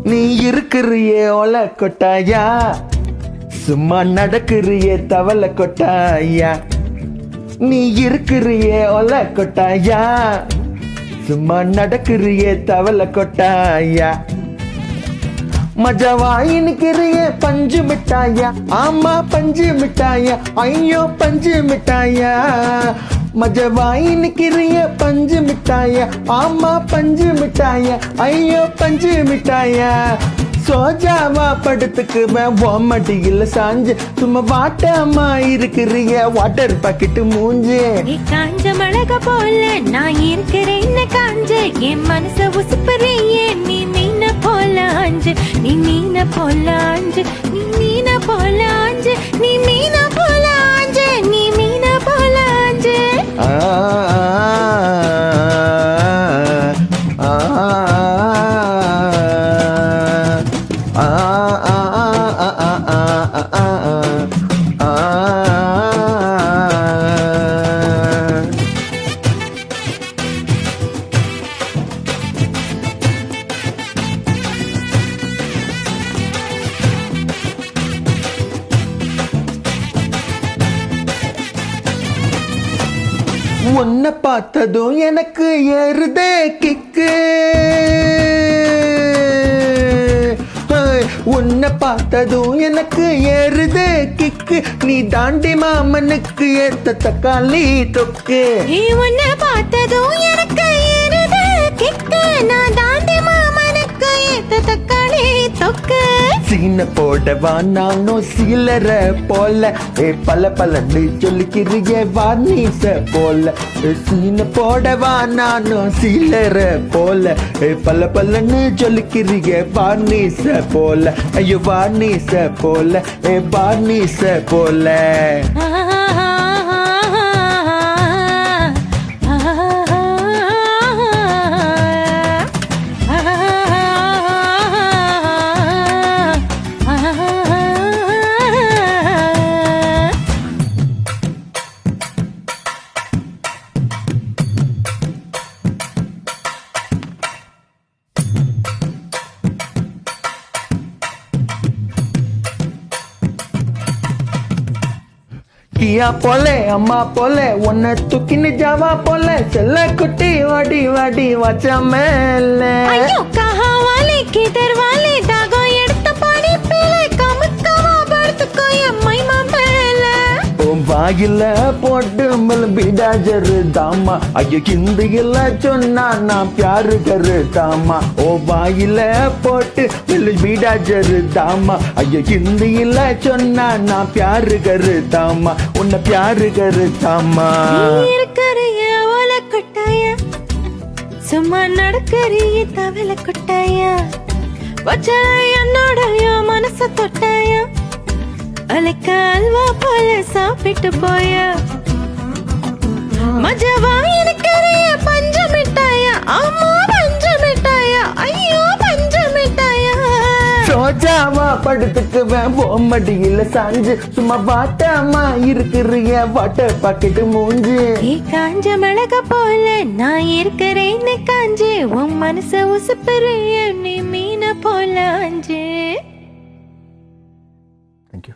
நீ இருக்கிறியே ஒல கொட்டாயா, சும்மா நடக்கிறியே தவளை கொட்டாயா. நீ இருக்கிறியே ஒல கொட்டாயா, சும்மா நடக்கிறியே தவளை கொட்டாயா. மஜாவாய் நிக்கிறியே பஞ்சு மிட்டாயா, ஆமா பஞ்சு மிட்டாயா, ஐயோ பஞ்சு மிட்டாயா. மஜவாய் நிக்கிறிய பஞ்சு மிட்டாயா, ஆமா பஞ்சு மிட்டாயா, ஐயோ பஞ்சு மிட்டாயா. சோஜாவா படுத்துக்கு மடியில் சாஞ்சு சும்மா வாட்டாமா இருக்கிறிய வாட்டர் பாக்கெட்டு மூஞ்சு. காஞ்ச மிளக போல நான் இருக்கிறேன் காஞ்சு, என் மனச உசுப்பறியே நீ மீன போல ஆஞ்சு, நீ மீன போல ஆஞ்சு, நீ மீன போல ஆஞ்சு, நீ மீன போல ஆஞ்சு, நீ மீன போல ஆஞ்சு. உன்னை பார்த்ததும் எனக்கு ஏறுதே கிக்கு, உன்னை பார்த்ததும் எனக்கு ஏறுதே கிக்கு. நீ தாண்டி மாமனுக்கு ஏத்த தக்காளி தொக்கு. உன்னை பார்த்ததும் எனக்கு ஏறுதே கிக்கு, நான் தாண்டி மாமனுக்கு ஏத்த தக்காளி தொக்கு. சீன போடவா நானும் சீலர போல, பல பலன்னு சொல்லிக்கிறிய வார்னிச போல. சீன போடவா நானும் சீலர போல, பல பலன்னு சொல்லிக்கிறிய வார்னிச போல. ஐயோ வார்னிச போல, வார்னிச போல. கியா போல அம்மா போல உன்னை தூக்கின்னு ஜாவா போல, செல்ல குட்டி வாடி வாடி வச்ச மேல. ஐயோ கஹா வாலே கிதர் வாலே தாகோ எடுத்த பாடி பேல, கமுக்கவா படுத்துக்கோ எம்மை மேல. வாயில போட்டு மலபிடா ஜரு தாமா, ஐயோ ஹிந்தியில சொன்னா நான் பியாரு கரு தாமா. ஓ வாயில போட்டு மலபிடா ஜரு தாமா, ஐயோ ஹிந்தியில சொன்னா நான் பியாரு கரு தாமா, உன்னை பியாரு கரு தாமா. இருக்கிறிய ஓல கொட்டாயா, சும்மா நடக்கிறிய தவளை கொட்டாயா. வச்ச என்னோடைய மனச தொட்டாயா, அலைக்க அல்வா போல சாப்பிட்டு போய. மஜவா இருக்கிறிய பஞ்சு மிட்டாயா, ஆமா பஞ்சு மிட்டாயா, ஐயோ பஞ்சு மிட்டாயா. சோஜாவா படுத்துக்குவேன் மடியில சாஞ்சு சும்மா வாட்டாமா இருக்கிறிய வாட்டர் பாக்கெட்டு மூஞ்சு. காஞ்ச மிளக போல நான் இருக்கிறேன் காஞ்சு, உன் மனச உசுப்பறிய நீ மீன போல ஆஞ்சு. Thank you.